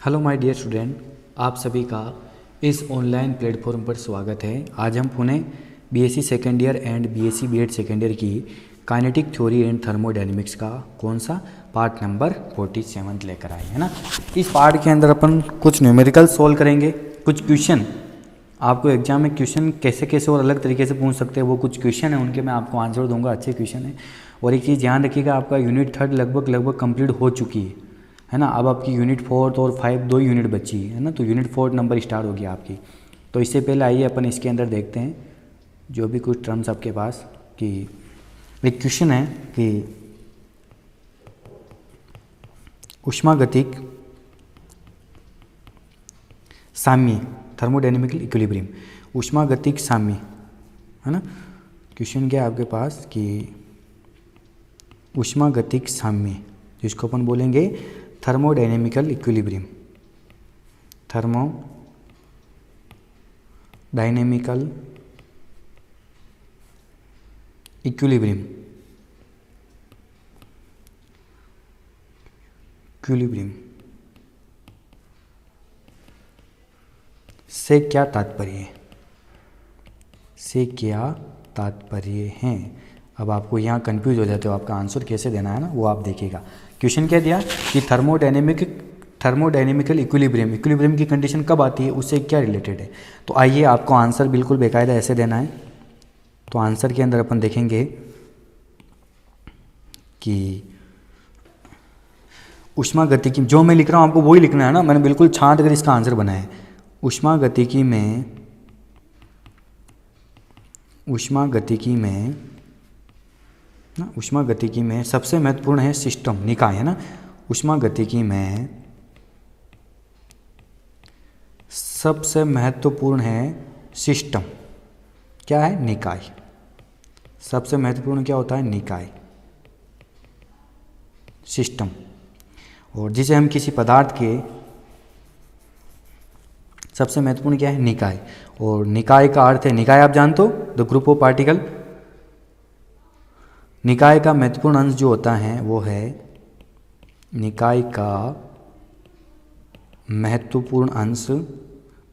Hello my dear student, आप सभी का इस ऑनलाइन प्लेटफॉर्म पर स्वागत है। आज हम Pune BSc second year and BSc BEd second year की काइनेटिक थ्योरी एंड थर्मोडायनेमिक्स का कौन सा पार्ट नंबर 47 लेकर आए हैं ना। इस पार्ट के अंदर अपन कुछ न्यूमेरिकल सोल्व करेंगे, कुछ क्वेश्चन आपको एग्जाम में क्वेश्चन कैसे कैसे और अलग तरीके से पूछ सकते हैं, वो कुछ क्वेश्चन है उनके मैं आपको आंसर दूंगा, अच्छे क्वेश्चन है। और एक चीज़ ध्यान रखिएगा, आपका यूनिट 3 लगभग कंप्लीट हो चुकी है ना। अब आपकी यूनिट 4 और 5 दो यूनिट बची है ना, तो यूनिट 4 नंबर स्टार्ट होगी आपकी। तो इससे पहले आइए अपन इसके अंदर देखते हैं जो भी कुछ टर्म्स आपके पास कि एक क्वेश्चन है कि उष्मागतिक साम्य थर्मोडायनेमिकल इक्विलिब्रियम, उष्मागतिक साम्य है ना। क्वेश्चन क्या है आपके पास कि उष्मागतिक साम्य जिसको अपन बोलेंगे थर्मोडायनेमिकल इक्विलिब्रियम, थर्मोडायनेमिकल इक्विलिब्रियम से क्या तात्पर्य है, से क्या तात्पर्य है। अब आपको यहाँ कंफ्यूज हो जाते हो, आपका आंसर कैसे देना है ना वो आप देखिएगा। क्वेश्चन क्या दिया कि थर्मोडायनेमिकल इक्विलिब्रियम की कंडीशन कब आती है, उससे क्या रिलेटेड है। तो आइए आपको आंसर बिल्कुल बेकायदा ऐसे देना है। तो आंसर के अंदर अपन देखेंगे कि उष्मागतिकी, जो मैं लिख रहा हूँ आपको वही लिखना है ना, मैंने बिल्कुल छांट कर इसका आंसर बनाया है। उष्मागतिकी में सबसे महत्वपूर्ण है सिस्टम, निकाय है ना। उष्मागतिकी में सबसे महत्वपूर्ण है सिस्टम, क्या है, निकाय। सबसे महत्वपूर्ण क्या होता है, निकाय, सिस्टम। और जिसे हम किसी पदार्थ के सबसे महत्वपूर्ण क्या है, निकाय। और निकाय का अर्थ है, निकाय आप जानते हो, द ग्रुप ऑफ पार्टिकल। निकाय का महत्वपूर्ण अंश जो होता है वो है, निकाय का महत्वपूर्ण अंश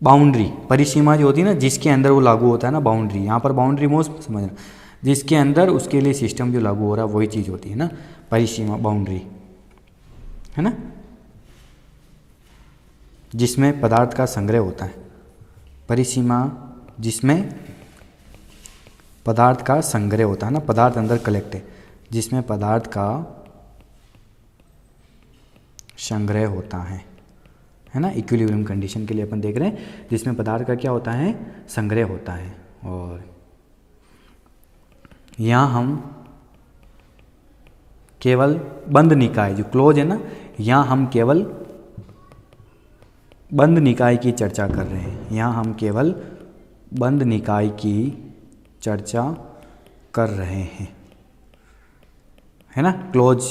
बाउंड्री, परिसीमा जो होती है ना, जिसके अंदर वो लागू होता है ना, बाउंड्री। यहाँ पर बाउंड्री मोस्ट समझना, जिसके अंदर उसके लिए सिस्टम जो लागू हो रहा है वही चीज़ होती है ना, परिसीमा, बाउंड्री है ना, जिसमें पदार्थ का संग्रह होता है। परिसीमा जिसमें पदार्थ का संग्रह होता है ना, पदार्थ अंदर कलेक्ट है, जिसमें पदार्थ का संग्रह होता है ना। इक्विलिब्रियम कंडीशन के लिए अपन देख रहे हैं जिसमें पदार्थ का क्या होता है, संग्रह होता है। और यहाँ हम केवल बंद निकाय जो क्लोज है ना, यहाँ हम केवल बंद निकाय की चर्चा कर रहे हैं। यहाँ हम केवल बंद निकाय की चर्चा कर रहे हैं, है ना। क्लोज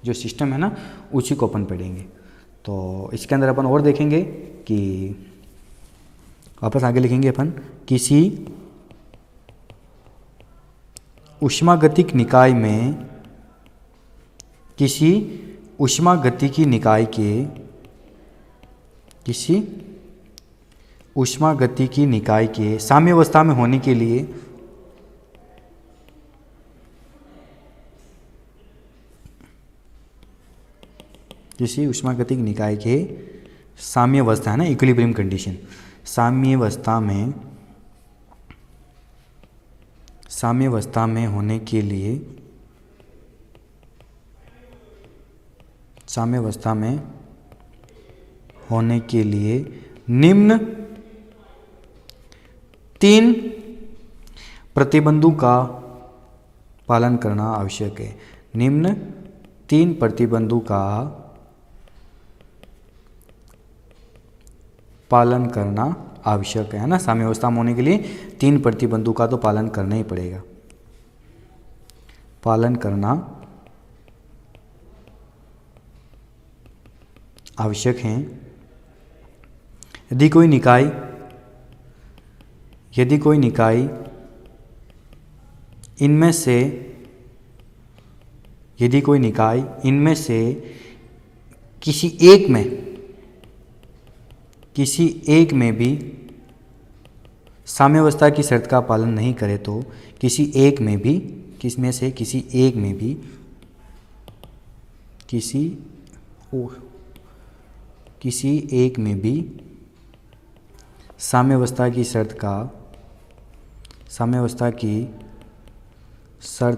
जो सिस्टम है ना उसी को अपन पढ़ेंगे। तो इसके अंदर अपन और देखेंगे कि वापस आगे लिखेंगे अपन, किसी उष्मागतिक निकाय में, किसी उष्मागतिकी निकाय के, किसी उष्मागतिकी निकाय के साम्यावस्था में होने के लिए किसी उष्मागतिक निकाय के साम्यावस्था है ना, इक्विलिब्रियम कंडीशन, साम्यावस्था में होने के लिए, साम्यावस्था में होने के लिए निम्न 3 प्रतिबंधों का पालन करना आवश्यक है। निम्न 3 प्रतिबंधों का पालन करना आवश्यक है ना। साम्यावस्था में होने के लिए 3 प्रतिबंधों का तो पालन करना ही पड़ेगा, पालन करना आवश्यक है। यदि कोई निकाय इनमें से यदि कोई निकाय इनमें से किसी एक में किसी एक में भी साम्यावस्था की शर्त का पालन नहीं करे तो किसी एक में भी, किसमें से किसी एक में भी, किसी एक में भी साम्यावस्था की शर्त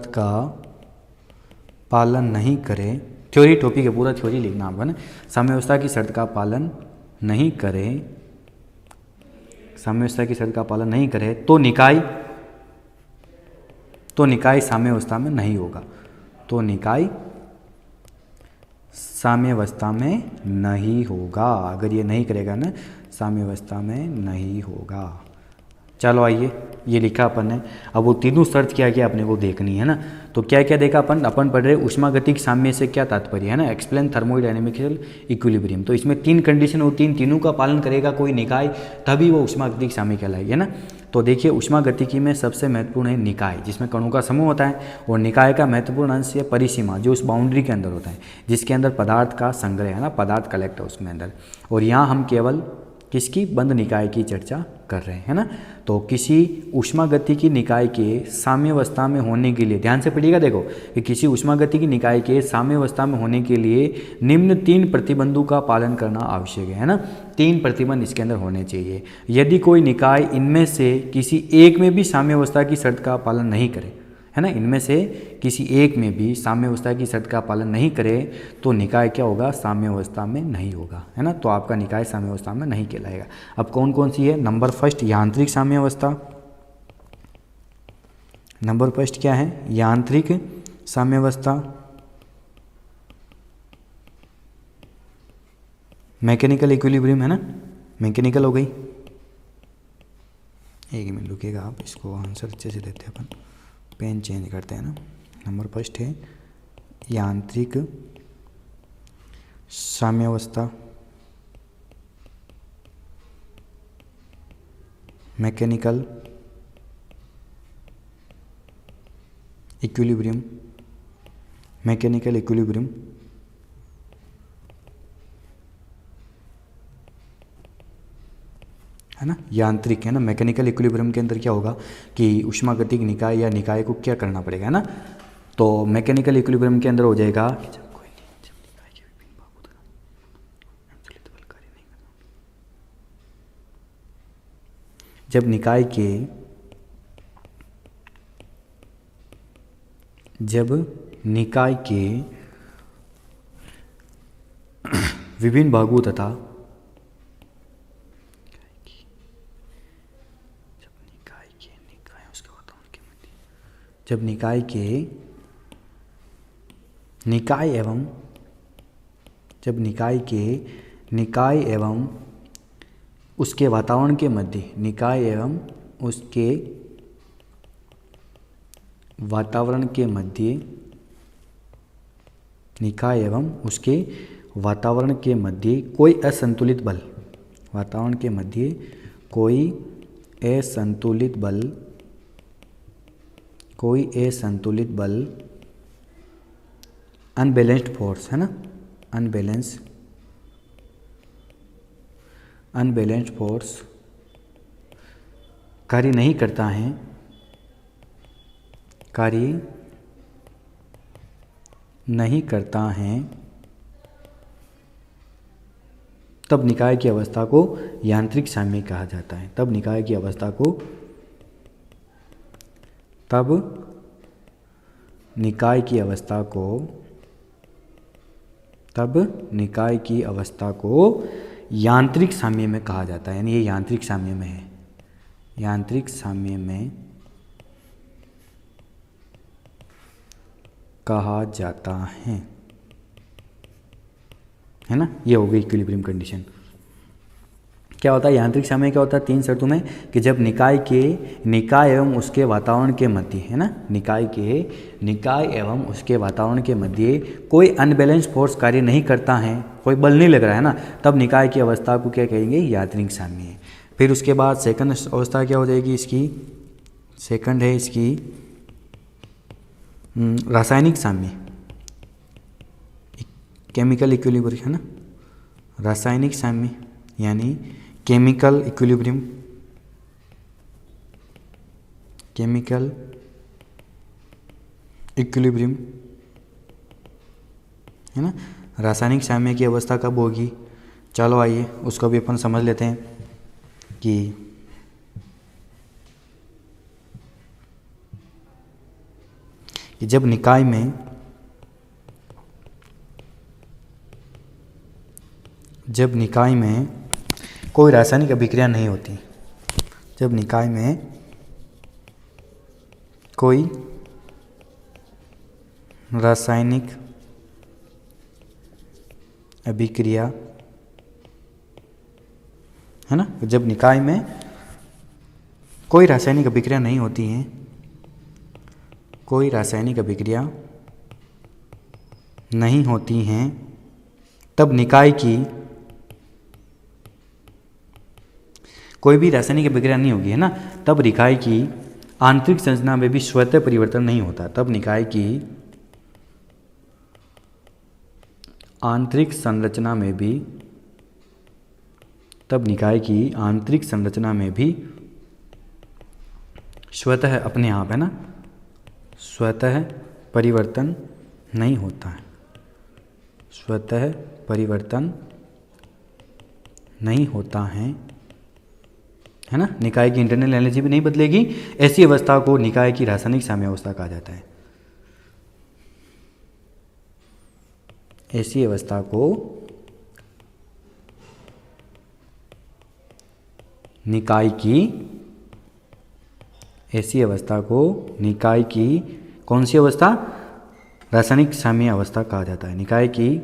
का पालन नहीं करे, थ्योरी टॉपिक है, पूरा थ्योरी लिखना आपको ना। साम्यावस्था की शर्त का पालन नहीं करे, साम्यावस्था की शर्त का पालन नहीं करे तो निकाय साम्यावस्था में नहीं होगा, तो निकाय साम्यावस्था में नहीं होगा। अगर ये नहीं करेगा ना, साम्यावस्था में नहीं होगा। चलो आइए, ये लिखा अपन ने। अब वो तीनों शर्त क्या क्या अपने को देखनी है ना। तो क्या क्या देखा अपन पढ़ रहे ऊष्मागतिक साम्य से क्या तात्पर्य है ना, एक्सप्लेन थर्मोडायनेमिकल इक्विलिब्रियम। तो इसमें 3 कंडीशन होती हैं, तीनों का पालन करेगा कोई निकाय, तभी वो ऊष्मागतिक साम्य कहलाएगी, है ना। तो देखिए ऊष्मागतिकी में सबसे महत्वपूर्ण है निकाय, जिसमें कणों का समूह होता है, और निकाय का महत्वपूर्ण अंश है परिसीमा, जो उस बाउंड्री के अंदर होता है, जिसके अंदर पदार्थ का संग्रह है ना, पदार्थ कलेक्ट है उसमें अंदर। और यहाँ हम केवल किसकी, बंद निकाय की चर्चा कर रहे हैं ना। तो किसी ऊष्मागतिकी निकाय के साम्यावस्था में होने के लिए, ध्यान से पढ़िएगा, देखो कि किसी ऊष्मागतिकी निकाय के साम्यावस्था में होने के लिए निम्न 3 प्रतिबंधों का पालन करना आवश्यक है ना। 3 प्रतिबंध इसके अंदर होने चाहिए। यदि कोई निकाय इनमें से किसी एक में भी साम्यावस्था की शर्त का पालन नहीं करे, है ना, इनमें से किसी एक में भी साम्यावस्था की शर्त का पालन नहीं करे तो निकाय क्या होगा, साम्यावस्था में नहीं होगा, है ना। तो आपका निकाय साम्यावस्था में नहीं कहलाएगा। अब कौन कौन सी है, नंबर फर्स्ट यांत्रिक साम्यावस्था। नंबर फर्स्ट क्या है, यांत्रिक साम्यावस्था। मैकेनिकल इक्विलिब्रियम है ना, मैकेनिकल हो गई। एक मिनट रुकिएगा आप, इसको आंसर अच्छे से देते हैं अपन, पेन चेंज करते हैं ना। नंबर फर्स्ट है यांत्रिक साम्यावस्था, मैकेनिकल इक्विलिब्रियम, मैकेनिकल इक्विलिब्रियम। है ना, यांत्रिक है ना, मैकेनिकल इक्विलिब्रियम के अंदर क्या होगा कि ऊष्मागतिक निकाय या निकाय को क्या करना पड़ेगा, है ना। तो मैकेनिकल इक्विलिब्रियम के अंदर हो जाएगा जब निकाय के विभिन्न भागों तथा जब निकाय एवं उसके वातावरण के मध्य, निकाय एवं उसके वातावरण के मध्य, निकाय एवं उसके वातावरण के मध्य कोई असंतुलित बल, वातावरण के मध्य कोई असंतुलित बल, अनबैलेंस्ड फोर्स, है ना, अनबैलेंस्ड फोर्स कार्य नहीं करता है, तब निकाय की अवस्था को यांत्रिक साम्य कहा जाता है। तब निकाय की अवस्था को यांत्रिक साम्य में कहा जाता है, यानी ये यांत्रिक साम्य में है, यांत्रिक साम्य में कहा जाता है ना। ये हो गई इक्विलिब्रियम कंडीशन। क्या होता है यांत्रिक साम्य, क्या होता है 3 शर्तों में कि जब निकाय एवं उसके वातावरण के मध्य, है ना, निकाय एवं उसके वातावरण के मध्य कोई अनबैलेंस फोर्स कार्य नहीं करता है, कोई बल नहीं लग रहा है ना, तब निकाय की अवस्था को क्या कहेंगे, यांत्रिक साम्य। फिर उसके बाद सेकंड अवस्था क्या हो जाएगी इसकी, सेकंड है इसकी रासायनिक साम्य, केमिकल इक्विलिब्रियम, है ना, रासायनिक साम्य। यानी केमिकल इक्विलिब्रियम, केमिकल इक्विलिब्रियम है ना। रासायनिक साम्य की अवस्था कब होगी, चलो आइए उसको भी अपन समझ लेते हैं कि जब निकाय में कोई रासायनिक अभिक्रिया नहीं होती, जब निकाय में कोई रासायनिक अभिक्रिया है ना, जब निकाय में कोई रासायनिक अभिक्रिया नहीं होती है, कोई रासायनिक अभिक्रिया नहीं होती हैं, तब निकाय की कोई भी रासायनिक अभिक्रिया नहीं होगी है ना, तब निकाय की आंतरिक संरचना में भी स्वतः परिवर्तन नहीं होता। तब निकाय की आंतरिक संरचना में भी, तब निकाय की आंतरिक संरचना में भी स्वतः अपने आप है ना, स्वतः परिवर्तन नहीं होता है, स्वतः परिवर्तन नहीं होता है ना। निकाय की इंटरनल एनर्जी भी नहीं बदलेगी। ऐसी अवस्था को निकाय की रासायनिक साम्य अवस्था कहा जाता है। ऐसी अवस्था को निकाय की, ऐसी अवस्था को निकाय की कौन सी अवस्था, रासायनिक साम्य अवस्था कहा जाता है। निकाय की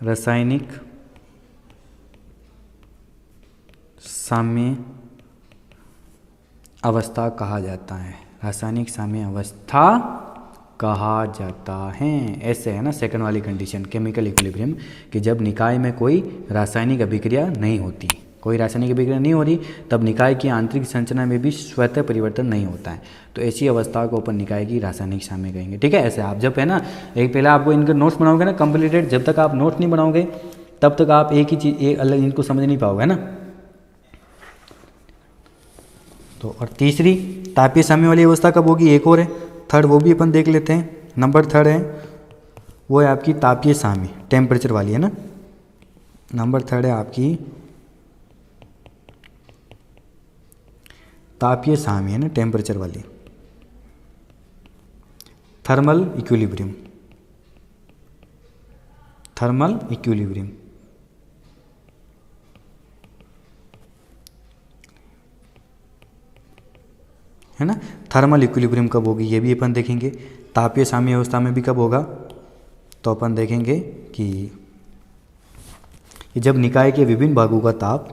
रासायनिक साम्य अवस्था कहा जाता है, रासायनिक साम्य अवस्था कहा जाता है। ऐसे है ना सेकंड वाली कंडीशन केमिकल इक्विलिब्रियम, कि जब निकाय में कोई रासायनिक अभिक्रिया नहीं होती, कोई रासायनिक अभिक्रिया नहीं हो रही, तब निकाय की आंतरिक संरचना में भी स्वतः परिवर्तन नहीं होता है। तो ऐसी अवस्था को अपन निकाय की रासायनिक साम्य कहेंगे। ठीक है, ऐसे आप जब है ना एक पहले आपको इनके नोट्स बनाओगे ना कंप्लीटेड, जब तक आप नोट्स नहीं बनाओगे तब तक आप एक ही चीज़ एक अलग इनको समझ नहीं पाओगे ना। तो और तीसरी तापीय साम्य वाली अवस्था कब होगी, एक और है थर्ड, वो भी अपन देख लेते हैं। नंबर थर्ड है वो है आपकी तापीय साम्य, टेम्परेचर वाली है ना। नंबर थर्ड है आपकी तापीय साम्य है ना, टेम्परेचर वाली, थर्मल इक्विलिब्रियम, थर्मल इक्विलिब्रियम है ना। थर्मल इक्विलिब्रियम कब होगी ये भी अपन देखेंगे। तापीय साम्य अवस्था में भी कब होगा, तो अपन देखेंगे कि जब निकाय के विभिन्न भागों का ताप,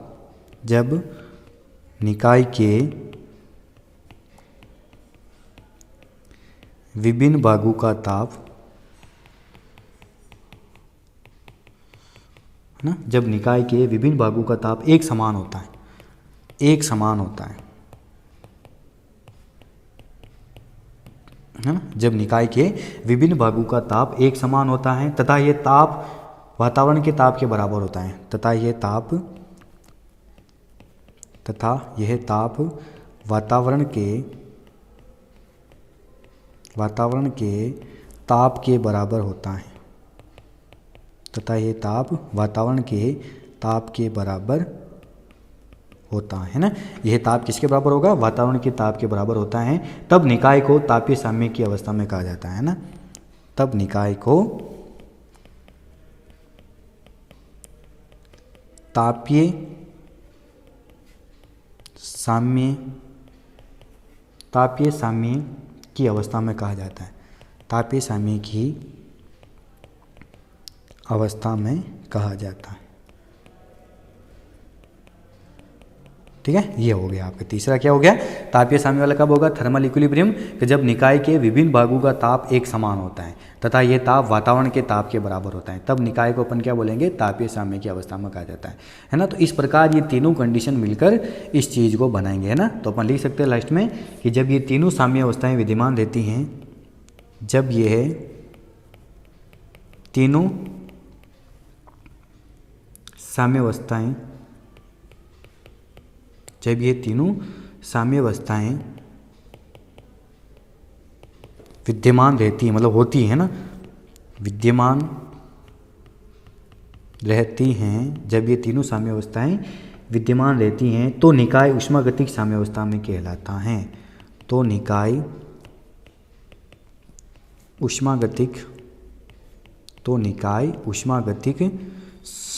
जब निकाय के विभिन्न भागों का ताप है ना, जब निकाय के विभिन्न भागों का ताप एक समान होता है, एक समान होता है ना, जब निकाय के विभिन्न भागों का ताप एक समान होता है तथा यह ताप वातावरण के ताप के बराबर होता है, तथा यह ताप वातावरण के ताप के बराबर होता है, तथा यह ताप वातावरण के ताप के बराबर होता है ना। यह ताप किसके बराबर होगा, वातावरण के ताप के बराबर होता है। तब निकाय को तापीय साम्य की अवस्था में कहा जाता है ना, तब निकाय को तापीय साम्य की अवस्था में कहा जाता है, तापीय साम्य की अवस्था में कहा जाता है। ठीक है, ये हो गया आपका तीसरा। क्या हो गया, तापीय साम्य वाला कब होगा, थर्मल इक्विलिब्रियम, कि जब निकाय के विभिन्न भागों का ताप एक समान होता है तथा यह ताप वातावरण के ताप के बराबर होता है, तब निकाय को अपन क्या बोलेंगे, तापीय साम्य की अवस्था में कहा जाता है ना। तो इस प्रकार ये तीनों कंडीशन मिलकर इस चीज़ को बनाएंगे है ना। तो अपन लिख सकते हैं लास्ट में कि जब ये तीनों साम्य अवस्थाएं विद्यमान रहती हैं, जब यह तीनों साम्यावस्थाएं, जब ये तीनों साम्यावस्थाएं विद्यमान रहती हैं, मतलब होती है ना, विद्यमान रहती हैं, जब ये तीनों साम्यावस्थाएं विद्यमान रहती हैं तो निकाय ऊष्मागतिक साम्यावस्था में कहलाता है। तो निकाय ऊष्मागतिक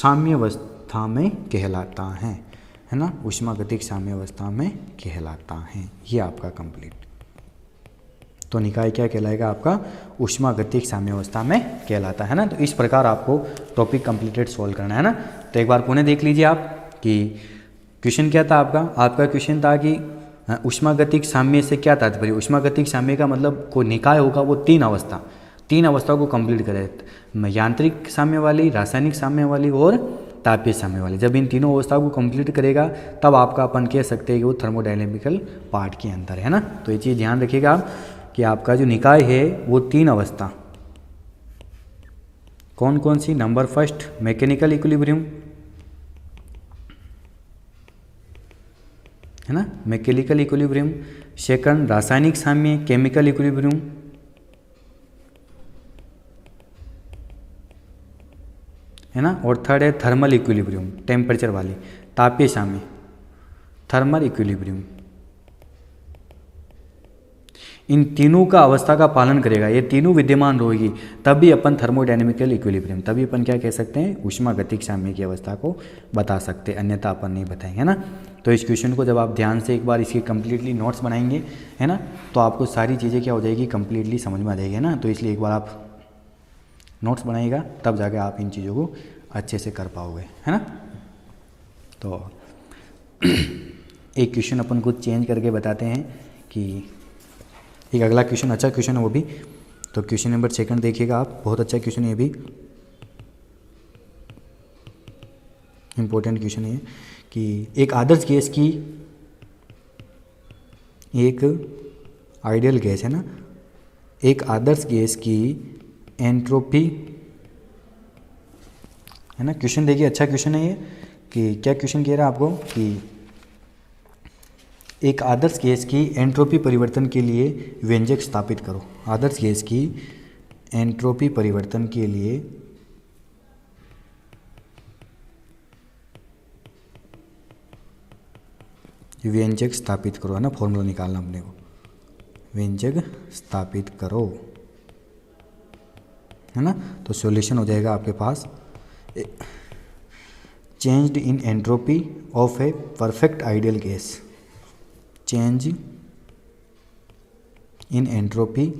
साम्यावस्था में कहलाता है ना, ऊष्मागतिक साम्यावस्था में कहलाता है। ये आपका कंप्लीट। तो निकाय क्या कहलाएगा आपका, ऊष्मागतिक साम्यावस्था में कहलाता है ना। तो इस प्रकार आपको टॉपिक कंप्लीटेड सॉल्व करना है ना। तो एक बार पुनः देख लीजिए आप कि क्वेश्चन क्या था आपका क्वेश्चन था कि ऊष्मागतिक साम्य से क्या तात्पर्य। ऊष्मागतिक साम्य का मतलब कोई निकाय होगा वो तीन अवस्था को कंप्लीट करे, यांत्रिक साम्य वाली, रासायनिक साम्य वाली और तापीय साम्य वाली। जब इन तीनों अवस्थाओं को कंप्लीट करेगा तब आपका अपन कह सकते हैं कि वो थर्मोडायनेमिकल पार्ट के अंदर है ना। तो ये चीज़ ध्यान रखिएगा आप कि आपका जो निकाय है वो तीन अवस्था कौन कौन सी। नंबर फर्स्ट मैकेनिकल इक्विलिब्रियम है ना, मैकेनिकल इक्विलिब्रियम। सेकंड रासायनिक साम्य केमिकल इक्विलिब्रियम है ना। और थर्ड है थर्मल इक्विलिब्रियम, टेम्परेचर वाली, तापीय साम्य, थर्मल इक्विलिब्रियम। इन तीनों का अवस्था का पालन करेगा, ये तीनों विद्यमान रहेगी तभी अपन थर्मोडायनेमिकल इक्विलिब्रियम, तभी अपन क्या कह सकते हैं, ऊष्मागतिक साम्य की अवस्था को बता सकते हैं, अन्यथा अपन नहीं बताएंगे ना। तो इस क्वेश्चन को जब आप ध्यान से एक बार इसकी कंप्लीटली नोट्स बनाएंगे है ना, तो आपको सारी चीज़ें क्या हो जाएगी, कंप्लीटली समझ में आ जाएगी ना। तो इसलिए एक बार आप नोट्स बनाइएगा तब जाके आप इन चीज़ों को अच्छे से कर पाओगे है ना। तो एक क्वेश्चन अपन को चेंज करके बताते हैं कि एक अगला क्वेश्चन अच्छा क्वेश्चन है वो भी। तो क्वेश्चन नंबर 2 देखिएगा आप, बहुत अच्छा क्वेश्चन है ये भी, इम्पोर्टेंट क्वेश्चन है कि एक आदर्श गैस की, एक आइडियल गैस है ना, एक आदर्श गैस की एंट्रोपी है ना। क्वेश्चन देखिए अच्छा क्वेश्चन है ये कि क्या क्वेश्चन कह रहा है आपको कि एक आदर्श गैस की एंट्रोपी परिवर्तन के लिए व्यंजक स्थापित करो। आदर्श गैस की एंट्रोपी परिवर्तन के लिए व्यंजक स्थापित करो है ना, फॉर्मूला निकालना अपने को, व्यंजक स्थापित करो है ना। तो सॉल्यूशन हो जाएगा आपके पास changed in entropy of a perfect ideal gas, change in entropy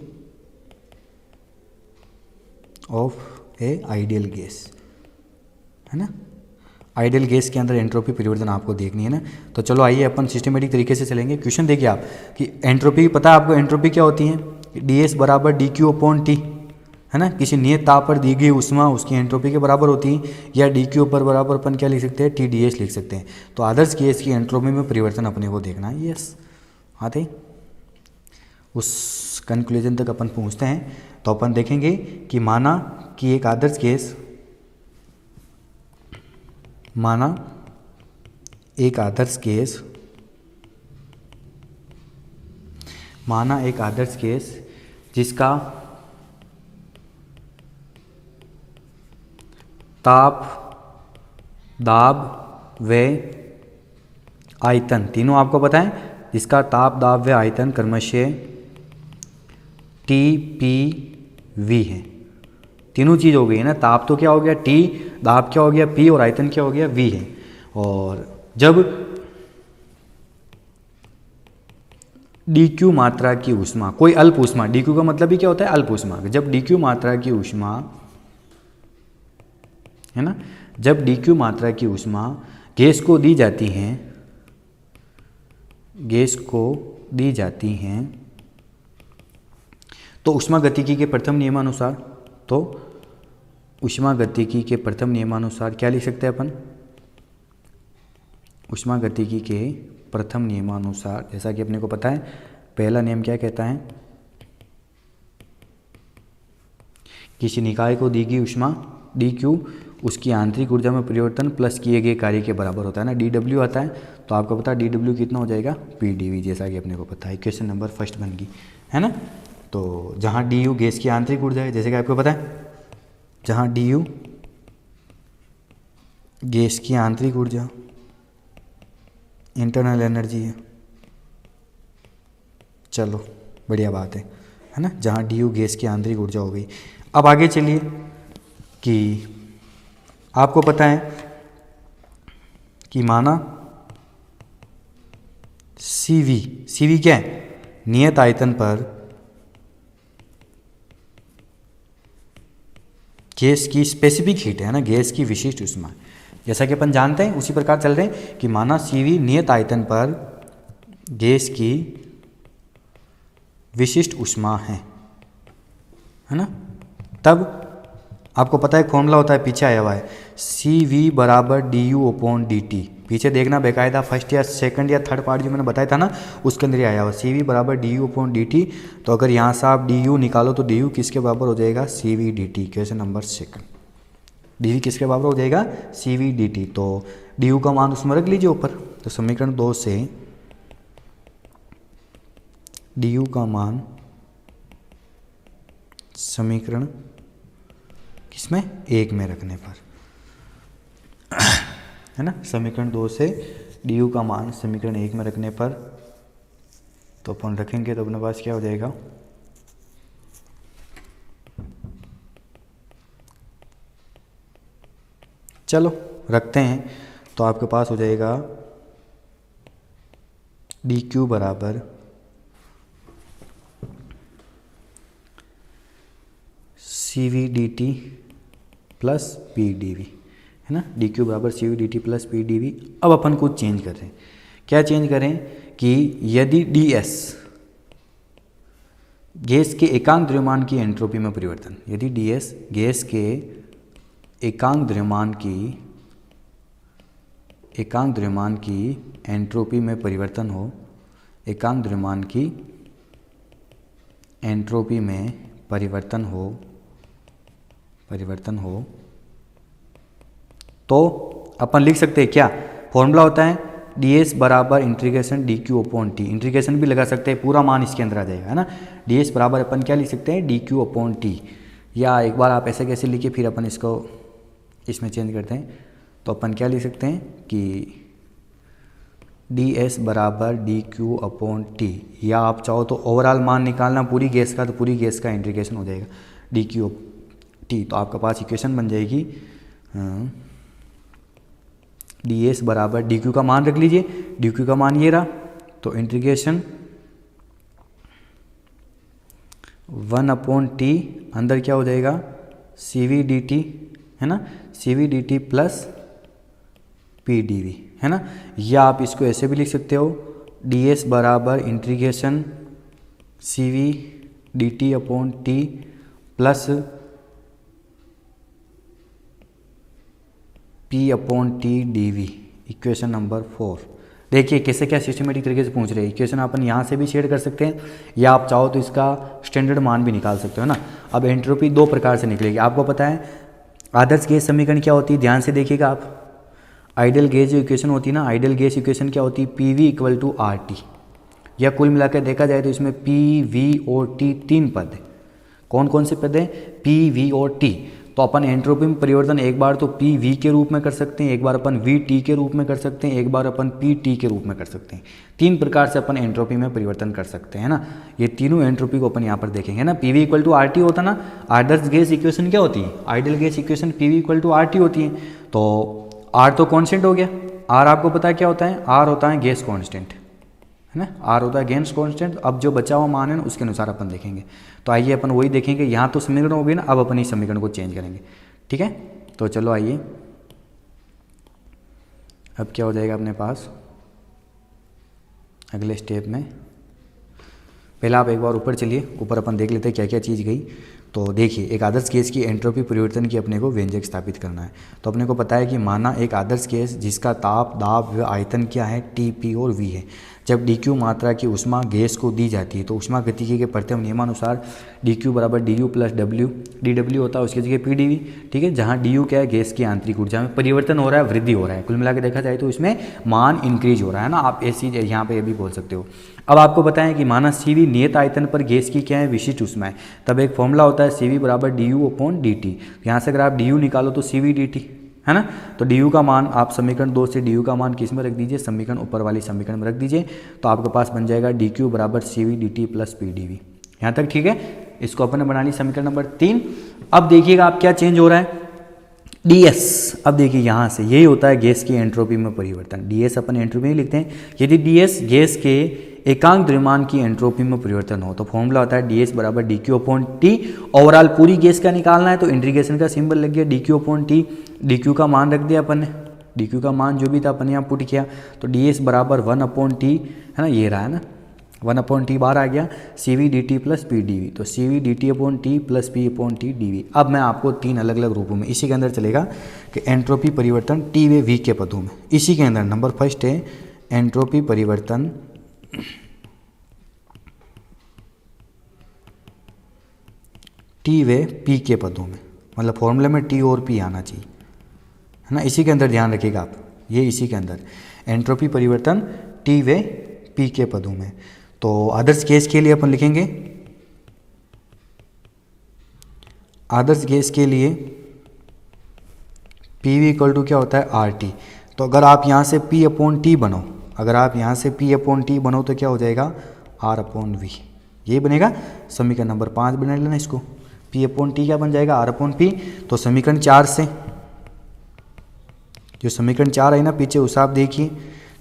of a ideal gas है ना। आइडियल गैस के अंदर एंट्रोपी परिवर्तन आपको देखनी है ना। तो चलो आइए अपन सिस्टमेटिक तरीके से चलेंगे। क्वेश्चन देखिए आप कि एंट्रोपी पता है आपको, एंट्रोपी क्या होती है, ds बराबर dq/T है ना। किसी नियत ताप पर दी गई ऊष्मा उसकी एंट्रोपी के बराबर होती है, या dq पर बराबर अपन क्या लिख सकते हैं, Tds लिख सकते हैं। तो आदर्श गैस की एंट्रोपी में परिवर्तन अपने को देखना है। यस आते उस कंक्लूजन तक अपन पहुंचते हैं। तो अपन देखेंगे कि माना कि एक आदर्श गैस, माना एक आदर्श गैस जिसका ताप, दाब व आयतन तीनों आपको पता है, जिसका ताप, दाब व आयतन क्रमशः TPV है। तीनों चीज़ हो गई है ना, ताप तो क्या हो गया T, दाब क्या हो गया P और आयतन क्या हो गया V है। और जब dq मात्रा की ऊष्मा, कोई अल्प ऊष्मा, dq का मतलब ही क्या होता है, अल्प ऊष्मा, जब dq मात्रा की ऊष्मा है ना, जब dq मात्रा की ऊष्मा गैस को दी जाती है, गैस को दी जाती हैं तो ऊष्मागतिकी के प्रथम नियमानुसार, तो ऊष्मागतिकी के प्रथम नियमानुसार क्या लिख सकते हैं अपन, ऊष्मागतिकी के प्रथम नियमानुसार, जैसा कि अपने को पता है पहला नियम क्या कहता है किसी निकाय को दी गई ऊष्मा डी क्यू उसकी आंतरिक ऊर्जा में परिवर्तन प्लस किए गए कार्य के बराबर होता है ना। डी डब्ल्यू आता है तो आपको पता है डी डब्ल्यू कितना हो जाएगा, पी डी वी, जैसा कि अपने को पता है। इक्वेशन नंबर फर्स्ट बन गई है ना। तो जहाँ डी यू गैस की आंतरिक ऊर्जा है, जैसे कि आपको पता है जहाँ डी यू गैस की आंतरिक ऊर्जा इंटरनल एनर्जी है, चलो बढ़िया बात है ना। जहाँ डी यू गैस की आंतरिक ऊर्जा हो गई। अब आगे चलिए कि आपको पता है कि माना सीवी क्या है, नियत आयतन पर गैस की स्पेसिफिक हीट है ना, गैस की विशिष्ट ऊष्मा। जैसा कि अपन जानते हैं उसी प्रकार चल रहे हैं कि माना सीवी नियत आयतन पर गैस की विशिष्ट ऊष्मा है ना। तब आपको पता है फॉर्मूला होता है, पीछे आया हुआ है, सी वी बराबर D you upon D T. पीछे देखना बेकायदा फर्स्ट या सेकंड या थर्ड पार्ट जो मैंने बताया था ना उसके अंदर ही आया हुआ, सी वी बराबर D you upon D T. तो अगर यहाँ से आप डी यू निकालो तो डी यू किसके बराबर हो जाएगा, C V D T. Question number second, D V किसके बराबर हो जाएगा, सी वी डी टी। तो डी यू का मान उसमें रख लीजिए ऊपर। तो समीकरण 2 से डी यू का मान समीकरण किसमें, 1 में रखने पर है ना। समीकरण 2 से डी यू का मान समीकरण 1 में रखने पर तो अपन रखेंगे तो अपने पास क्या हो जाएगा, चलो रखते हैं। तो आपके पास हो जाएगा डी क्यू बराबर C V D T plus P D V है ना। डी क्यू बराबर C V D T plus P D V. अब अपन कुछ चेंज कर रहे हैं, क्या चेंज करें कि यदि डी एस गैस के एकांक द्रव्यमान की एंट्रोपी में परिवर्तन, यदि डी एस गैस के एकांक द्रव्यमान की एंट्रोपी में परिवर्तन हो, एकांक द्रव्यमान की एंट्रोपी में परिवर्तन हो तो अपन लिख सकते हैं क्या, फॉर्मूला होता है डी एस बराबर integration D Q upon T. Integration भी लगा सकते हैं, पूरा मान इसके अंदर आ जाएगा है ना। डी एस बराबर अपन क्या लिख सकते हैं, डी क्यू अपॉन टी। या एक बार आप ऐसे कैसे लिखिए फिर अपन इसको इसमें चेंज करते हैं। तो अपन क्या लिख सकते हैं कि डी एस बराबर डी क्यू अपॉन टी, या आप चाहो तो ओवरऑल मान निकालना पूरी गैस का, तो पूरी गैस का इंटीग्रेशन हो जाएगा डी क्यू टी। तो आपके पास इक्वेशन बन जाएगी डी एस बराबर डी क्यू का मान रख लीजिए, डी क्यू का मान ये रहा, तो इंटीग्रेशन 1 अपॉन टी, अंदर क्या हो जाएगा सी वी डी टी है ना, C V D T plus P D V है ना। या आप इसको ऐसे भी लिख सकते हो, डी एस बराबर integration C V D T upon T plus P upon T D V. Equation number 4 देखिए कैसे क्या सिस्टमेटिक तरीके से पूछ रहे हैं। इक्वेशन अपन यहाँ से भी शेयर कर सकते हैं या आप चाहो तो इसका स्टैंडर्ड मान भी निकाल सकते हो ना। अब एंट्रोपी 2 प्रकार से निकलेगी, आपको पता है आदर्श गैस समीकरण क्या होती है, ध्यान से देखिएगा आप। आइडियल गैस जो इक्वेशन होती है ना, आइडियल गैस इक्वेशन क्या होती है, P V equal to R T. या कुल मिलाकर देखा जाए तो इसमें पी वी और टी 3 पद है। कौन कौन से पद है, पी वी और टी। तो अपन एंट्रोपी में परिवर्तन एक बार तो पी वी के रूप में कर सकते हैं, एक बार अपन वी टी के रूप में कर सकते हैं, एक बार अपन पी टी के रूप में कर सकते हैं। 3 प्रकार से अपन एंट्रोपी में परिवर्तन कर सकते हैं ना। ये तीनों एंट्रोपी को अपन यहाँ पर देखेंगे ना। P V equal to R T होता ना, आदर्श गैस इक्वेशन क्या होती है, ideal gas equation P V equal to R T होती है। तो आर तो कॉन्स्टेंट हो गया, आर आपको पता है क्या होता है, आर होता है गैस कॉन्स्टेंट है ना, आर होता है गैस कॉन्स्टेंट। अब जो बचा हुआ मान है ना उसके अनुसार अपन देखेंगे। तो आइए अपन वही देखेंगे, यहाँ तो समीकरण हो गई ना, अब अपन इस समीकरण को चेंज करेंगे, ठीक है। तो चलो आइए, अब क्या हो जाएगा अपने पास अगले स्टेप में, पहला आप एक बार ऊपर चलिए, ऊपर अपन देख लेते हैं क्या क्या चीज़ गई। तो देखिए, एक आदर्श गैस की एंट्रोपी परिवर्तन की अपने को व्यंजक स्थापित करना है। तो अपने को पता है कि माना एक आदर्श गैस जिसका ताप, दाब व आयतन क्या है, टी, पी और वी है। जब डी क्यू मात्रा की ऊष्मा गैस को दी जाती है तो ऊष्मागतिकी के प्रथम नियमानुसार डी क्यू बराबर D you plus W, D W होता है उसकी जगह पी डी वी। ठीक है, जहाँ डी यू क्या है, गैस की आंतरिक ऊर्जा में परिवर्तन हो रहा है, वृद्धि हो रहा है। कुल मिला के देखा जाए तो इसमें मान इंक्रीज हो रहा है ना, आप ऐसी यहाँ पे ये भी बोल सकते हो। अब आपको बताएं कि माना सी वी नियत आयतन पर गैस की क्या है, विशिष्ट ऊष्मा है। तब एक फॉर्मूला होता है सी वी बराबर D you upon D T. यहाँ से अगर आप डी यू निकालो तो सी वी डी टी है ना। तो डी यू का मान आप समीकरण 2 से डी यू का मान किस में रख दीजिए, समीकरण ऊपर वाली समीकरण में रख दीजिए। तो आपके पास बन जाएगा डी क्यू बराबर C V D T plus P D V. यहाँ तक ठीक है। इसको अपन ने बना ली समीकरण नंबर 3। अब देखिएगा आप क्या चेंज हो रहा है, डी एस। अब देखिए यहाँ से यही होता है गैस की एंट्रोपी में परिवर्तन। डी एस अपन एंट्रोपी में लिखते हैं। यदि डी एस गैस के एकांक द्रव्यमान की एंट्रोपी में परिवर्तन हो तो फॉर्मूला होता है डी एस बराबर D Q upon T. Overall पूरी गैस का निकालना है तो इंटीग्रेशन का सिंबल लग गया D Q upon T. D Q का मान रख दिया अपन ने, डी क्यू का मान जो भी था अपन ने यहाँ पुट किया। तो डी एस बराबर 1 अपॉन टी है ना, ये रहा है ना, 1 अपॉन टी बाहर आ गया, C V D T plus P D V. तो C V D T upon T plus P upon T D V. अब मैं आपको 3 अलग अलग रूपों में इसी के अंदर चलेगा कि एंट्रोपी परिवर्तन टी व वी के पदों में। इसी के अंदर नंबर फर्स्ट है एंट्रोपी परिवर्तन टी व पी के पदों में, मतलब फॉर्मूले में टी और पी आना चाहिए है ना। इसी के अंदर ध्यान रखिएगा आप, ये इसी के अंदर एंट्रोपी परिवर्तन टी व पी के पदों में। तो आदर्श गैस के लिए अपन लिखेंगे, आदर्श गैस के लिए पी वी इक्वल टू क्या होता है, आर टी। तो अगर आप यहाँ से पी अपॉन टी बनो, अगर आप यहाँ से पी अपॉन टी बनो तो क्या हो जाएगा, आर अपॉन वी। ये बनेगा समीकरण नंबर 5 बना लेना इसको। पी अपॉन टी क्या बन जाएगा, आर अपॉन पी। तो समीकरण 4 से जो समीकरण 4 है ना पीछे उसे आप देखिए।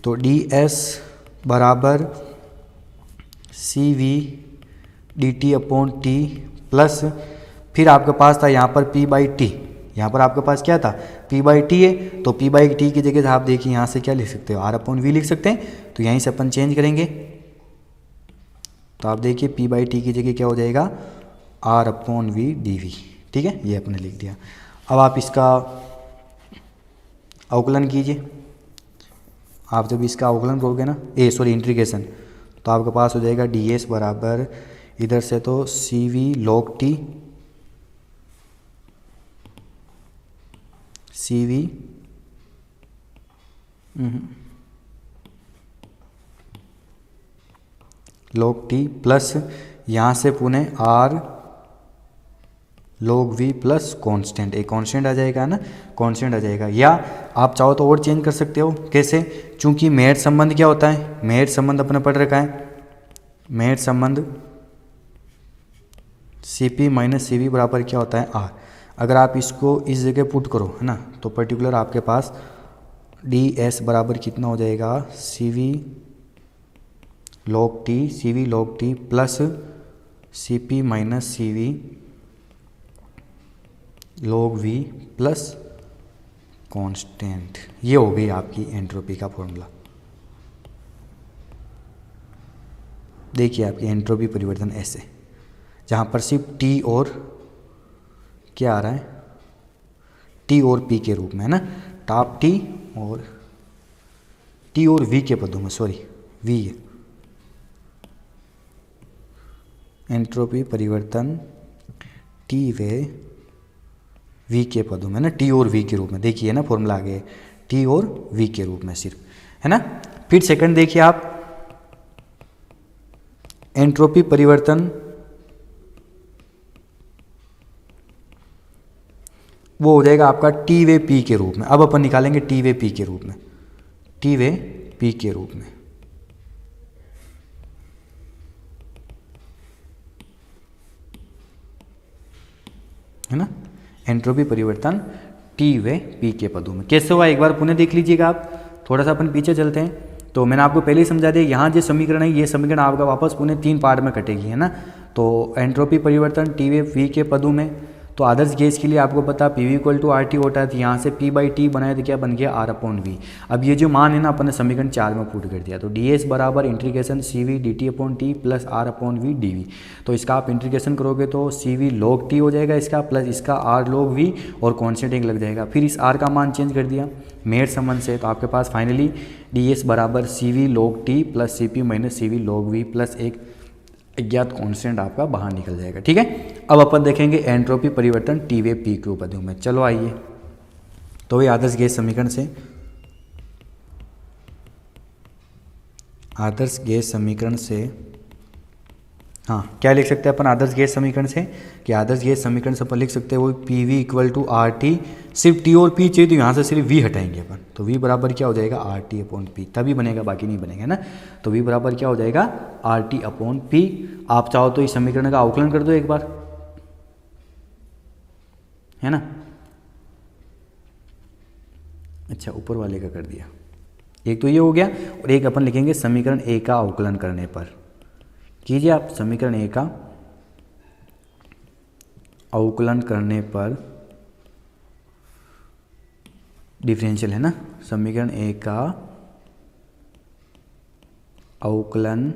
तो डी एस बराबर C V D T upon T plus, फिर आपके पास था यहाँ पर पी बाई टी। यहाँ पर आपके पास क्या था, पी बाई टी है। तो पी बाई टी की जगह आप देखिए यहाँ से क्या लिख सकते हो, आर अपॉन वी लिख सकते हैं। तो यहीं से अपन चेंज करेंगे। तो आप देखिए पी बाई टी की जगह क्या हो जाएगा, R upon V D V. ठीक है, ये अपने लिख दिया। अब आप इसका अवकलन कीजिए। आप जब इसका अवकलन करोगे ना, इंटीग्रेशन, तो आपके पास हो जाएगा डी एस बराबर इधर से तो C V log T, C V log T plus यहाँ से पुनः R log V plus constant, एक कांस्टेंट आ जाएगा ना, कांस्टेंट आ जाएगा। या आप चाहो तो और चेंज कर सकते हो, कैसे, चूंकि मेहर संबंध क्या होता है, मेहर संबंध अपने पढ़ रखा है। मेहर संबंध C P minus C V बराबर क्या होता है, आर। अगर आप इसको इस जगह पुट करो है ना, तो पर्टिकुलर आपके पास डी एस बराबर कितना हो जाएगा, C V log T, C V log T plus C P minus C V log V plus constant. ये हो गई आपकी एंट्रोपी का फॉर्मूला। देखिए आपकी एंट्रोपी परिवर्तन ऐसे, जहाँ पर सिर्फ टी और क्या आ रहा है, टी और पी के रूप में है ना, टॉप टी और टी और वी के पदों में, सॉरी वी है। एंट्रोपी परिवर्तन टी वे वी के पदों में ना, टी और वी के रूप में। देखिए ना फॉर्मूला आ गया, टी और वी के रूप में सिर्फ है ना। फिर सेकंड देखिए आप, एंट्रोपी परिवर्तन वो हो जाएगा आपका टी वे पी के रूप में। अब अपन निकालेंगे टी वे पी के रूप में, टी वे पी के रूप में है ना। एंट्रोपी परिवर्तन टी व पी के पदों में कैसे हुआ, एक बार पुनः देख लीजिएगा आप। थोड़ा सा अपन पीछे चलते हैं। तो मैंने आपको पहले ही समझा दिया, यहाँ जो समीकरण है ये समीकरण आपका वापस पुनः 3 पार्ट में कटेगी है ना। तो एंट्रोपी परिवर्तन टी व पी के पदों में, तो आदर्श गैस के लिए आपको पता P V equal to R T होता है, तो यहाँ से पी बाई टी बनाए तो क्या बन गया आर अपॉन वी। अब ये जो मान है ना अपन ने समीकरण 4 में पुट कर दिया, तो डी एस बराबर integration C V D T upon T plus R upon V D V. तो इसका आप इंटीग्रेशन करोगे तो सी वी लॉग टी हो जाएगा इसका, प्लस इसका आर लॉग वी और कॉन्स्टेंट एक लग जाएगा। फिर इस आर का मान चेंज कर दिया मेड संबंध से, तो आपके पास फाइनली डी एस बराबर C V log T plus C P minus C V log V plus एक अज्ञात कांस्टेंट आपका बाहर निकल जाएगा। ठीक है, अब अपन देखेंगे एंट्रोपी परिवर्तन टी वे पी क्यू पदों में। चलो आइए, तो ये आदर्श गैस समीकरण से हाँ क्या लिख सकते हैं अपन आदर्श गैस समीकरण से कि आदर्श गैस समीकरण से अपन लिख सकते हैं वो P V equal to R T, सिर्फ टी और पी चाहिए तो यहाँ से सिर्फ वी हटाएंगे अपन, तो वी बराबर क्या हो जाएगा आर टी अपॉन पी, तभी बनेगा बाकी नहीं बनेगा ना। तो वी बराबर क्या हो जाएगा आर टी अपॉन पी। आप चाहो तो इस समीकरण का अवकलन कर दो एक बार, है ना। अच्छा ऊपर वाले का कर दिया, एक तो ये हो गया और एक अपन लिखेंगे समीकरण ए का अवकलन करने पर। कीजिए आप समीकरण ए का अवकलन करने पर डिफरेंशियल है ना, समीकरण ए का अवकलन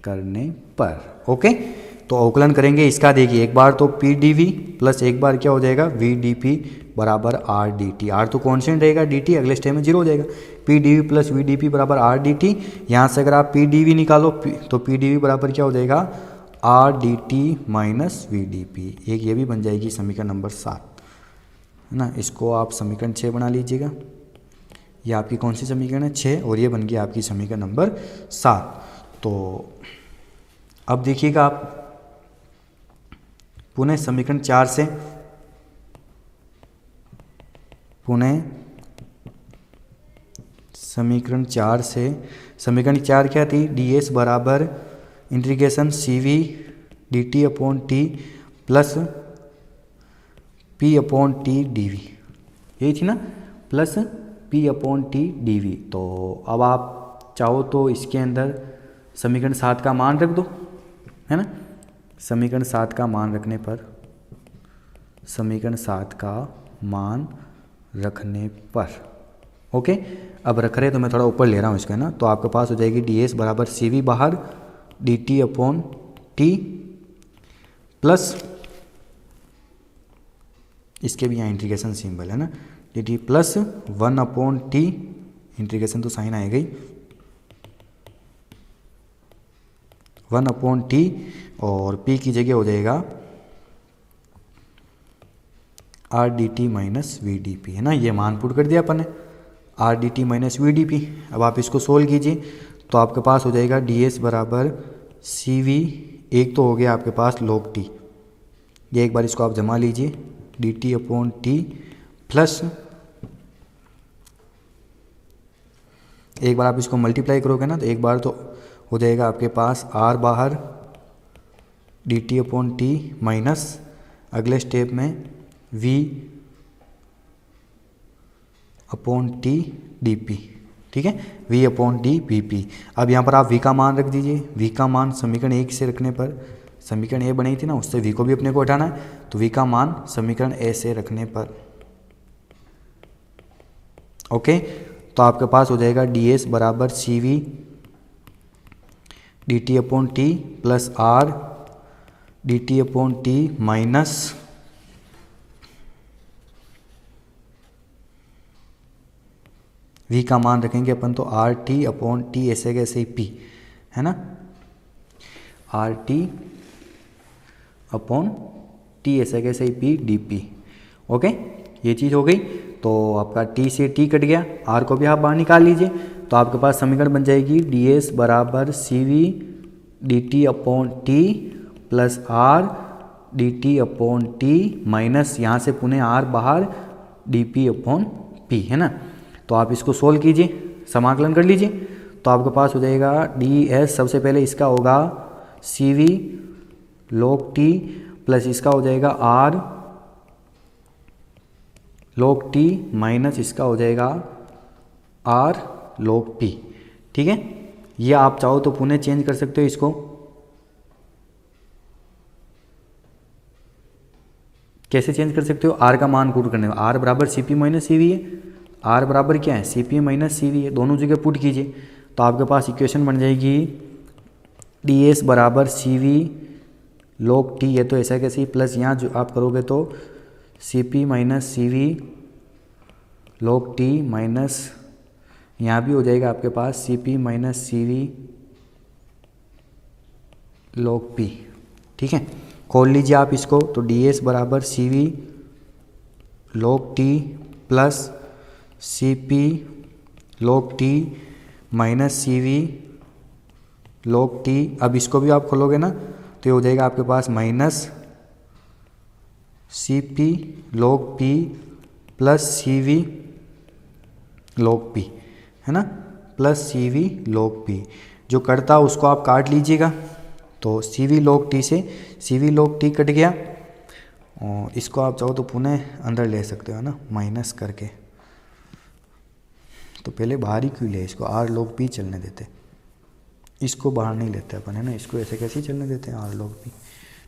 करने पर। ओके, तो अवकलन करेंगे इसका, देखिए एक बार तो पी डी वी प्लस एक बार क्या हो जाएगा वी डी पी बराबर आर डी टी। आर तो कॉन्स्टेंट रहेगा, डी टी अगले स्टेप में जीरो हो जाएगा। P D V plus V D P बराबर आर डी टी। यहाँ से अगर आप पी डी वी निकालो तो पी डी वी बराबर क्या हो जाएगा R D T minus V D P. एक ये भी बन जाएगी समीकरण नंबर 7, है ना। इसको आप समीकरण 6 बना लीजिएगा। ये आपकी कौन सी समीकरण है 6, और ये बन गई आपकी समीकरण नंबर 7। तो अब देखिएगा आप पुनः समीकरण 4 से, समीकरण 4 क्या थी डी एस बराबर integration C V D T upon T plus P upon T D V, यही थी ना, plus P upon T D V. तो अब आप चाहो तो इसके अंदर समीकरण 7 का मान रख दो, है ना। समीकरण 7 का मान रखने पर, ओके। अब रख रहे तो मैं थोड़ा ऊपर ले रहा हूँ इसका ना, तो आपके पास हो जाएगी डी एस बराबर सी वी बाहर D T upon T plus इसके भी यहाँ इंटीग्रेशन सिंबल है ना, D T plus 1 upon T, integration तो साइन आएगा ही, 1 अपॉन टी और p की जगह हो जाएगा R D T minus V D P, है ना। ये मान पुट कर दिया अपन ने R D T minus V D P. अब आप इसको सोल्व कीजिए तो आपके पास हो जाएगा डी एस बराबर सी वी, एक तो हो गया आपके पास लॉग टी, ये एक बार इसको आप जमा लीजिए D T upon T plus एक बार आप इसको मल्टीप्लाई करोगे ना तो एक बार तो हो जाएगा आपके पास आर बाहर D T upon T minus अगले स्टेप में V upon T D P, ठीक है, V upon D P P. अब यहाँ पर आप वी का मान रख दीजिए, वी का मान समीकरण 1 से रखने पर, समीकरण ए बनी थी ना उससे वी को भी अपने को हटाना है, तो वी का मान समीकरण ए से रखने पर, ओके। तो आपके पास हो जाएगा डी एस बराबर C V D T upon T plus R D T upon T minus V का मान रखेंगे अपन तो आर टी अपॉन टी ऐसे कैसे ही पी, है ना, आर टी अपॉन टी ऐसे कैसे ही पी डी पी, ओके। ये चीज़ हो गई। तो आपका टी से टी कट गया, आर को भी आप बाहर निकाल लीजिए, तो आपके पास समीकरण बन जाएगी डी एस बराबर C V D T upon T plus R D T upon T minus यहाँ से पुनः आर बाहर डी पी अपॉन पी, है ना। तो आप इसको सोल्व कीजिए, समाकलन कर लीजिए, तो आपके पास हो जाएगा डी एस, सबसे पहले इसका होगा सी वी लॉग टी प्लस इसका हो जाएगा आर लॉग टी माइनस इसका हो जाएगा आर लॉग टी, ठीक है। ये आप चाहो तो पुनः चेंज कर सकते हो इसको, कैसे चेंज कर सकते हो, आर का मान पुट करने में, आर बराबर C P minus C V है, आर बराबर क्या है C P minus C V है, दोनों जगह पुट कीजिए तो आपके पास इक्वेशन बन जाएगी डी एस बराबर सी वी लॉग टी है, तो ऐसा कैसे प्लस यहाँ जो आप करोगे तो C P minus C V log T minus यहाँ भी हो जाएगा आपके पास C P minus C V log P. ठीक है, खोल लीजिए आप इसको, तो डी एस बराबर C V log T plus C P log T minus C V log T. अब इसको भी आप खोलोगे ना तो ये हो जाएगा आपके पास minus C P log P plus C V log P, है ना, plus C V log P. जो कटता उसको आप काट लीजिएगा, तो सी वी लॉग टी से सी वी लॉग टी कट गया, और इसको आप चाहो तो पुनः अंदर ले सकते हो ना माइनस करके, तो पहले बाहर ही क्यों ले, इसको आर लॉग पी चलने देते, इसको बाहर नहीं लेते अपन, है ना, इसको ऐसे कैसे ही चलने देते हैं आर लॉग पी।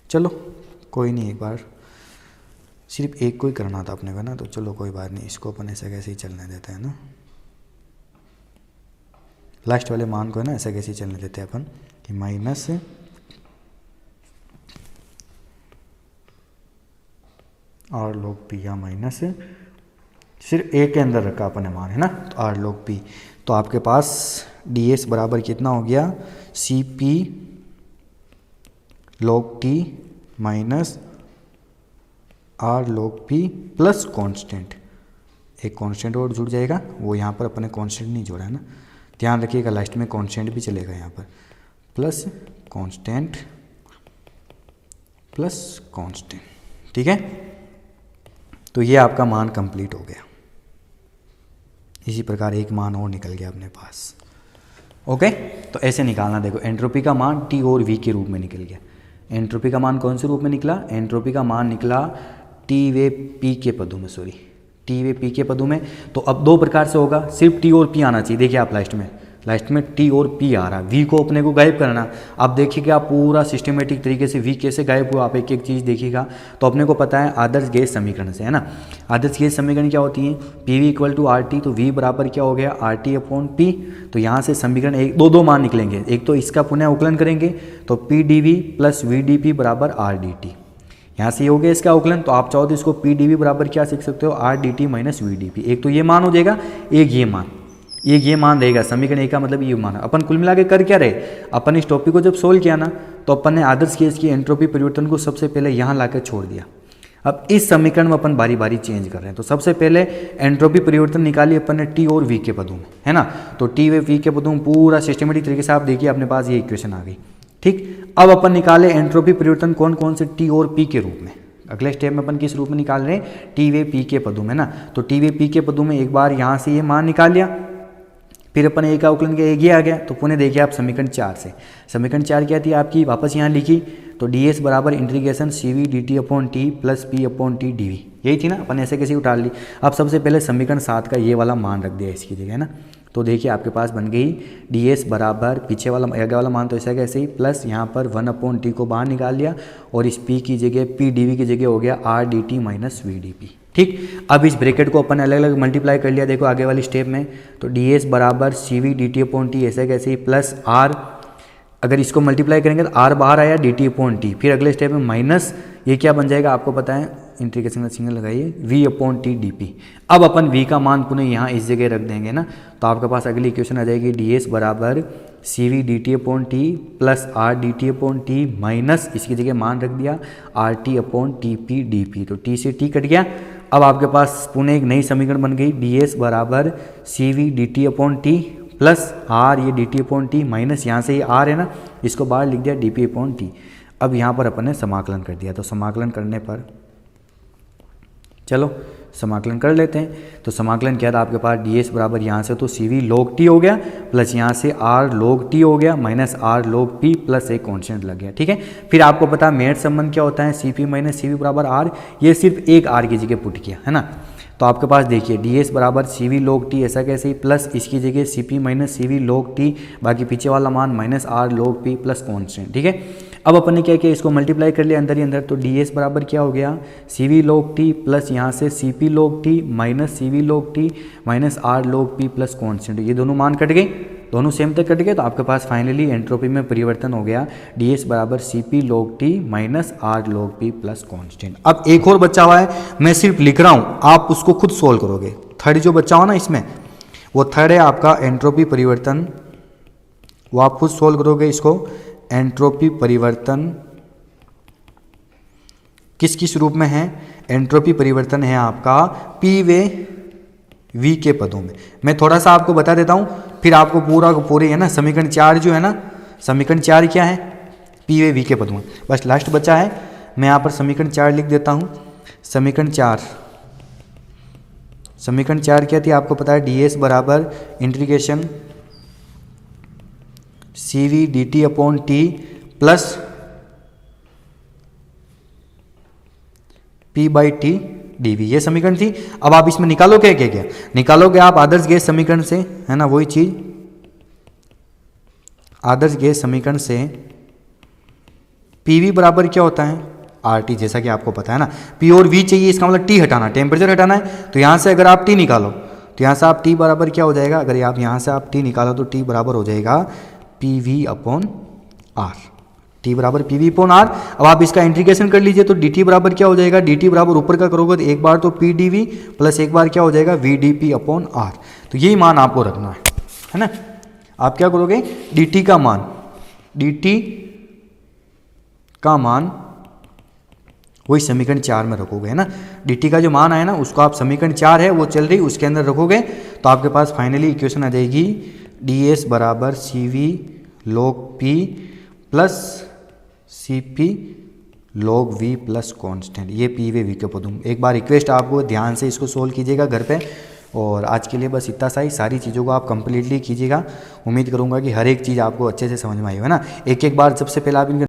चलो कोई नहीं, एक बार सिर्फ एक को ही करना था अपने को ना, तो चलो कोई बात नहीं, इसको अपन ऐसे कैसे ही चलने देते हैं ना, लास्ट वाले मान को है ना ऐसे कैसे ही चलने देते हैं अपन कि माइनस आर लॉग पी या माइनस सिर्फ एक के अंदर रखा अपन ने मान, है ना, तो आर लॉग पी। तो आपके पास डी एस बराबर कितना हो गया C P log T minus R log P plus constant, एक कांस्टेंट और जुड़ जाएगा, वो यहाँ पर अपने कांस्टेंट नहीं जोड़ा है ना, ध्यान रखिएगा लास्ट में कांस्टेंट भी चलेगा यहाँ पर, प्लस कांस्टेंट प्लस कांस्टेंट। ठीक है, तो ये आपका मान कंप्लीट हो गया। इसी प्रकार एक मान और निकल गया अपने पास। ओके, तो ऐसे निकालना, देखो एंट्रोपी का मान टी और वी के रूप में निकल गया। एंट्रोपी का मान कौन से रूप में निकला, एंट्रोपी का मान निकला टी वे पी के पदों में, सॉरी टी वे पी के पदों में। तो अब दो प्रकार से होगा, सिर्फ टी और पी आना चाहिए। देखिए आप लास्ट में टी और पी आ रहा है, वी को अपने को गायब करना। अब देखिए कि आप पूरा सिस्टमेटिक तरीके से वी कैसे गायब हुआ, आप एक एक चीज़ देखिएगा। तो अपने को पता है आदर्श गैस समीकरण से, है ना, आदर्श गैस समीकरण क्या होती है, P V equal to R T, तो वी बराबर क्या हो गया आर टी अपॉन पी। तो यहाँ से समीकरण एक दो मान निकलेंगे, एक तो इसका पुनः अवकलन करेंगे तो P D V plus V D P बराबर आर डी टी, यहाँ से ये हो गया इसका अवकलन। तो आप चाहो तो इसको पी डी वी बराबर क्या सीख सकते हो, R D T minus V D P. एक तो ये मान हो जाएगा, एक ये मान रहेगा, समीकरण एक का मतलब ये मान। अपन कुल मिला के कर क्या रहे, अपन इस टॉपिक को जब सोल्व किया ना तो अपन ने आदर्श गैस की एंट्रोपी परिवर्तन को सबसे पहले यहाँ लाकर छोड़ दिया। अब इस समीकरण में अपन बारी बारी चेंज कर रहे हैं। तो सबसे पहले एंट्रोपी परिवर्तन निकाली अपन ने टी और वी के पदों में, है ना, तो टी व वी के पदों में पूरा सिस्टमेटिक तरीके से आप देखिए अपने पास ये इक्वेशन आ गई। ठीक, अब अपन निकाले एंट्रोपी परिवर्तन कौन कौन से टी और पी के रूप में। अगले स्टेप में अपन किस रूप में निकाल रहे हैं, टी वे पी के पदों में ना। तो टी वे पी के पदों में एक बार यहाँ से ये मान निकाल लिया, फिर अपन एक अवकलन के एक ही आ गया। तो पुनः देखिए आप समीकरण 4 से, समीकरण 4 क्या थी आपकी, वापस यहाँ लिखी, तो डी एस बराबर integration C V D T upon T plus P upon T D V, यही थी ना, अपन ऐसे कैसे उतार ली। अब सबसे पहले समीकरण 7 का ये वाला मान रख दिया इसकी जगह, है ना। तो देखिए आपके पास बन गई डी एस बराबर पीछे वाला आगे वाला मान तो ऐसा कैसे ही प्लस यहाँ पर 1 अपॉन टी को बाहर निकाल लिया, और इस पी की जगह पी डी वी की जगह हो गया R D T minus V D P. ठीक, अब इस ब्रैकेट को अपन अलग अलग मल्टीप्लाई कर लिया, देखो आगे वाली स्टेप में। तो डी एस बराबर C V D T upon T ऐसे कैसे ही प्लस आर, अगर इसको मल्टीप्लाई करेंगे तो आर बाहर आया डी टी अपॉन टी, फिर अगले स्टेप में माइनस, ये क्या बन जाएगा आपको पता है, इंटीग्रेशन का सिग्नल लगाइए, V upon T D P. अब अपन वी का मान पुनः यहाँ इस जगह रख देंगे ना, तो आपके पास अगली इक्वेशन आ जाएगी डी एस बराबर C V D T upon T plus R D T upon T minus इसकी जगह मान रख दिया R T upon T P D P, तो टी से टी कट गया। अब आपके पास पुनः एक नई समीकरण बन गई, डी एस बराबर C V D T upon T plus R, ये D T upon T minus यहाँ से ये आर है ना, इसको बाहर लिख दिया डी पी अपॉन टी। अब यहाँ पर अपन ने समाकलन कर दिया, तो समाकलन करने पर चलो समाकलन कर लेते हैं। तो समाकलन क्या था आपके पास, डी एस बराबर यहाँ से तो सी वी लॉग टी हो गया प्लस यहाँ से आर लॉग टी हो गया minus R log P plus एक कॉन्स्टेंट लग गया। ठीक है, फिर आपको पता है मेड संबंध क्या होता है, C P minus C V बराबर आर, ये सिर्फ एक आर की जगह पुट किया, है ना। तो आपके पास देखिए डी एस बराबर सी वी लॉग टी ऐसा कैसे ही प्लस इसकी जगह C P minus C V log T, बाकी पीछे वाला मान minus R log P plus constant. ठीक है, अब अपन ने क्या किया, इसको मल्टीप्लाई कर लिया अंदर ही अंदर, तो डी एस बराबर क्या हो गया, C V log T plus यहाँ से C P log T minus C V log T minus R log P plus constant. ये दोनों मान कट गए, दोनों सेम तक कट गए, तो आपके पास फाइनली एंट्रोपी में परिवर्तन हो गया डी एस बराबर C P log T minus R log P plus constant. अब एक और बच्चा हुआ है, मैं सिर्फ लिख रहा हूँ, आप उसको खुद सोल्व करोगे। थर्ड जो बच्चा हो ना इसमें, वो थर्ड है आपका एंट्रोपी परिवर्तन, वो आप खुद सोल्व करोगे इसको। एंट्रोपी परिवर्तन किस किस रूप में है, एंट्रोपी परिवर्तन है आपका पी वे वी के पदों में। मैं थोड़ा सा आपको बता देता हूं, फिर आपको पूरे है ना समीकरण 4 जो है ना, समीकरण 4 क्या है, पी वे वी के पदों में। बस लास्ट बचा है, मैं यहाँ पर समीकरण 4 लिख देता हूं। समीकरण 4 क्या थी आपको पता है, डी एस बराबर integration C V D T upon T plus P by T D V, ये समीकरण थी। अब आप इसमें निकालोगे क्या निकालोगे आप आदर्श गैस समीकरण से, है ना, वही चीज आदर्श गैस समीकरण से पी वी बराबर क्या होता है, आर टी, जैसा कि आपको पता है ना। पी और वी चाहिए, इसका मतलब टी हटाना, टेम्परेचर हटाना है। तो यहां से अगर आप टी निकालो तो यहां से आप टी बराबर क्या हो जाएगा, अगर आप यहां से आप टी निकालो तो टी बराबर हो जाएगा P V upon R, T बराबर पी वी अपॉन आर। अब आप इसका इंटीग्रेशन कर लीजिए तो डी टी बराबर क्या हो जाएगा, डी टी बराबर ऊपर का करोगे तो एक बार तो पी डी वी प्लस एक बार क्या हो जाएगा V D P upon R. तो यही मान आपको रखना है ना। आप क्या करोगे, डी टी का मान, डी टी का मान वही समीकरण 4 में रखोगे, है ना। डी टी का जो मान आया ना उसको आप समीकरण 4 है वो चल रही उसके अंदर रखोगे, तो आपके पास फाइनली इक्वेशन आ जाएगी डी एस बराबर C V log P plus C P log V plus constant. ये पी वे वी के पदों। एक बार रिक्वेस्ट आपको ध्यान से इसको सोल्व कीजिएगा घर पे, और आज के लिए बस इतना सा ही। सारी चीज़ों को आप कंप्लीटली कीजिएगा। उम्मीद करूंगा कि हर एक चीज़ आपको अच्छे से समझ में आई हो, है ना। एक एक बार सबसे पहले आप इनका